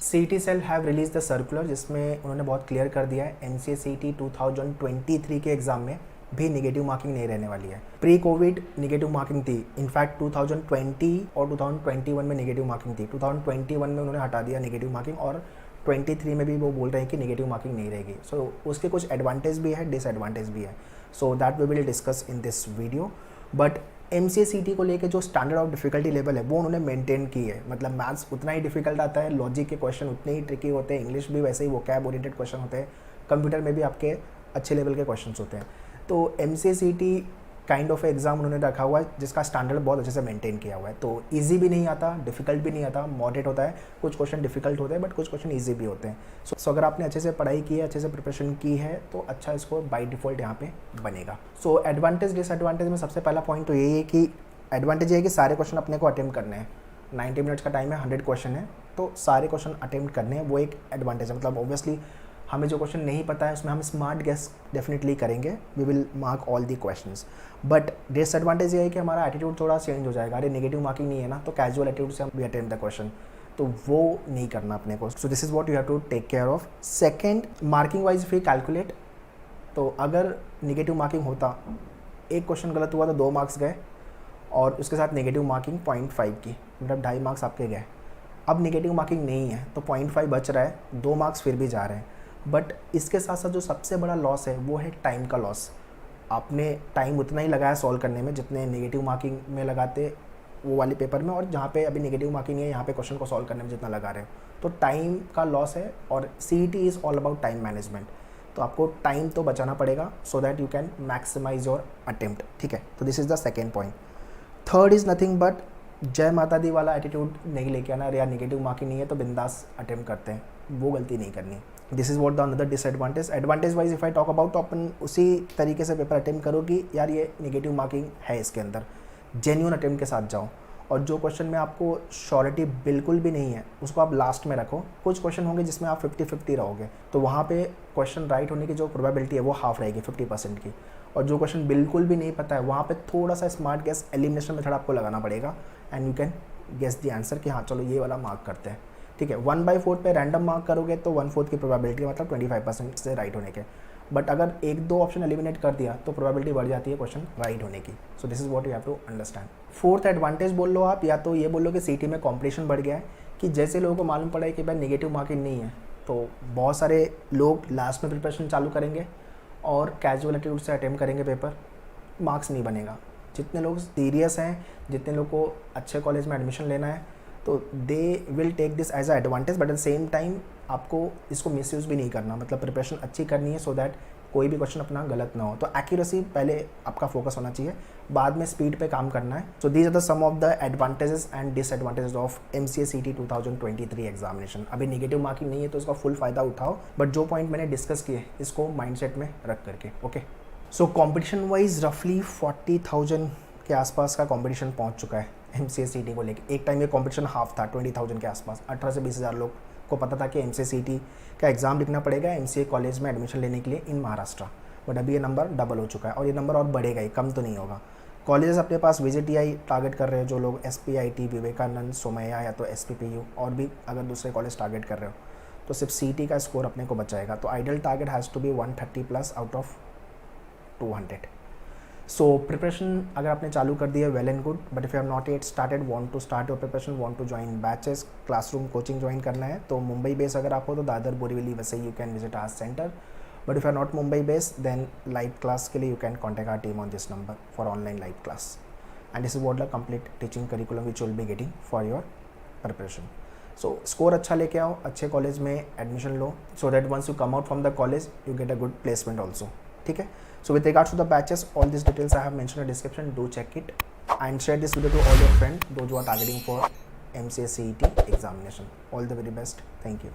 CT cell have release the circular, जिसमें उन्होंने बहुत क्लियर कर दिया है MCA CT 2023 के एग्ज़ाम में भी नेगेटिव मार्किंग नहीं रहने वाली है। प्री कोविड नेगेटिव मार्किंग थी, इनफैक्ट 2020 और 2021 में नेगेटिव मार्किंग थी। 2021 में उन्होंने हटा दिया नेगेटिव मार्किंग, और 23 में भी वो बोल रहे हैं कि नेगेटिव मार्किंग नहीं रहेगी। सो उसके कुछ एडवांटेज भी है, डिसएडवांटेज भी है। So that we will discuss in this video. But MCA CT को लेके जो स्टैंडर्ड ऑफ डिफिकल्टी लेवल है वो उन्होंने मेंटेन की है। मतलब मैथ्स उतना ही डिफिकल्ट आता है, लॉजिक के क्वेश्चन उतने ही ट्रिकी होते हैं, इंग्लिश भी वैसे ही वोकैब ओरिएंटेड क्वेश्चन होते हैं, कंप्यूटर में भी आपके अच्छे लेवल के क्वेश्चन होते हैं। तो MCA CT kind of exam उन्होंने रखा हुआ है जिसका स्टैंडर्ड बहुत अच्छे से मेंटेन किया हुआ है। तो ईजी भी नहीं आता, डिफिकल्ट भी नहीं आता, मॉडरेट होता है। कुछ क्वेश्चन डिफिकल्ट होते हैं बट कुछ क्वेश्चन ईजी भी होते हैं। सो अगर आपने अच्छे से पढ़ाई की है, अच्छे से प्रिपरेशन की है, तो अच्छा स्कोर बाय डिफ़ॉल्ट यहाँ पे बनेगा। सो एडवांटेज डिसएडवांटेज में सबसे पहला पॉइंट तो यही है कि एडवांटेज ये है कि सारे क्वेश्चन अपने को अटेम्प्ट करने हैं। 90 मिनट्स का टाइम है, 100 क्वेश्चन है, तो सारे क्वेश्चन अटेम्प्ट करने हैं, वो एक एडवांटेज है। मतलब ऑब्वियसली हमें जो क्वेश्चन नहीं पता है उसमें हम स्मार्ट गेस डेफिनेटली करेंगे, we will mark all the questions. But disadvantage ये है कि हमारा एटीट्यूड थोड़ा चेंज हो जाएगा। अरे नेगेटिव मार्किंग नहीं है ना, तो कैजुअल एटीट्यूड से हम वी अटेम्प्ट द क्वेश्चन, तो वो नहीं करना अपने को। So this is what you have to take care of. Second, marking wise if you calculate, तो अगर नेगेटिव मार्किंग होता, एक क्वेश्चन गलत हुआ तो 2 मार्क्स गए, और उसके साथ नेगेटिव मार्किंग 0.5 की, मतलब 2.5 मार्क्स आपके गए। अब नेगेटिव मार्किंग नहीं है तो 0.5 बच रहा है, 2 मार्क्स फिर भी जा रहे हैं। बट इसके साथ साथ जो सबसे बड़ा लॉस है वो है टाइम का लॉस। आपने टाइम उतना ही लगाया सॉल्व करने में जितने नेगेटिव मार्किंग में लगाते वो वाले पेपर में, और जहाँ पे अभी नेगेटिव मार्किंग है यहाँ पे क्वेश्चन को सॉल्व करने में जितना लगा रहे हो, तो टाइम का लॉस है। और CET is all about time management, तो आपको टाइम तो बचाना पड़ेगा so that you can maximise your attempt. ठीक है, तो this is the second point. Third is nothing but जय माता दी वाला एटीट्यूड नहीं लेके आना। यार नेगेटिव मार्किंग नहीं है तो बिंदास अटेम्प्ट करते हैं, वो गलती नहीं करनी। This is what the another disadvantage. Advantage wise if I talk about, तो अपन उसी तरीके से पेपर अटेम्प्ट करो कि यार ये नेगेटिव मार्किंग है इसके अंदर, जेन्युइन अटेम्प्ट के साथ जाओ। और जो क्वेश्चन में आपको श्योरिटी बिल्कुल भी नहीं है उसको आप लास्ट में रखो। कुछ क्वेश्चन होंगे जिसमें आप 50-50 रहोगे, तो वहाँ पे क्वेश्चन राइट होने की जो प्रोबेबिलिटी है वो हाफ रहेगी, 50% की। और जो क्वेश्चन बिल्कुल भी नहीं पता है वहाँ पे थोड़ा सा स्मार्ट गेस एलिमिनेशन मेथड आपको लगाना पड़ेगा, and you can guess the answer कि हाँ चलो ये वाला मार्क करते हैं। ठीक है, 1/4 पे रैंडम मार्क करोगे तो 1/4 की प्रोबेबिलिटी, मतलब 25% से राइट होने के। बट अगर 1-2 ऑप्शन एलिमिनेट कर दिया तो प्रोबेबिलिटी बढ़ जाती है क्वेश्चन राइट होने की। So this is what you have to understand. Fourth advantage बोल लो आप, या तो ये बोलो कि CT में कॉम्पिटिशन बढ़ गया है, कि जैसे लोगों को मालूम पड़ा है कि भाई नेगेटिव मार्किंग नहीं है, तो बहुत सारे लोग लास्ट में प्रिपरेशन चालू करेंगे और कैजुअल एटीट्यूड से अटेम्प्ट करेंगे पेपर, मार्क्स नहीं बनेगा। जितने लोग सीरियस हैं, जितने लोग को अच्छे कॉलेज में एडमिशन लेना है, तो they will take this as a advantage. But at the same time आपको इसको मिसयूज़ भी नहीं करना, मतलब प्रिपरेशन अच्छी करनी है सो दैट कोई भी क्वेश्चन अपना गलत ना हो। तो एक्यूरेसी पहले आपका फोकस होना चाहिए, बाद में स्पीड पे काम करना है। So these are the some of the advantages and disadvantages of MCA CT 2023 examination. अभी नेगेटिव मार्किंग नहीं है तो इसका फुल फ़ायदा उठाओ, बट जो पॉइंट मैंने डिस्कस किए इसको माइंडसेट में रख करके। ओके, सो कॉम्पिटिशन वाइज रफली 40,000 के आसपास का कॉम्पिटिशन पहुँच चुका है MCA CT को लेकर। एक टाइम ये कॉम्पिटिशन हाफ था, 20,000 के आसपास। 18 से 20,000 लोग को पता था कि MCA CT का एग्ज़ाम लिखना पड़ेगा MCA कॉलेज में एडमिशन लेने के लिए इन महाराष्ट्र। बट अभी ये नंबर डबल हो चुका है, और ये नंबर और बढ़ेगा ही, कम तो नहीं होगा। कॉलेजेस अपने पास VJTI टारगेट कर रहे हो, जो लोग SPIT, विवेकानंद, सोमैया या तो SPPU, और भी अगर दूसरे कॉलेज टारगेट कर रहे हो, तो सिर्फ CT का स्कोर अपने को बचाएगा। तो ideal target has to be 130+ out of 200। So preparation अगर आपने चालू कर दी है, well and good. But if you have not yet started, want to start your preparation, want to join batches, classroom coaching ज्वाइन करना है, तो मुंबई बेस अगर आप हो तो Dadar, Borivali, Vasai you can visit our centre. But if you are not Mumbai base, then live class के लिए you can contact our team on this number for online live class. And this is what the complete teaching curriculum which will be getting for your preparation. So score अच्छा लेके आओ, अच्छे college में admission लो, so that once you come out from the college you get a good placement also. ठीक है, so with regards to the batches, all these details I have mentioned in the description, do check it and share this video to all your friends, those who are targeting for MCA CET examination. All the very best, thank you.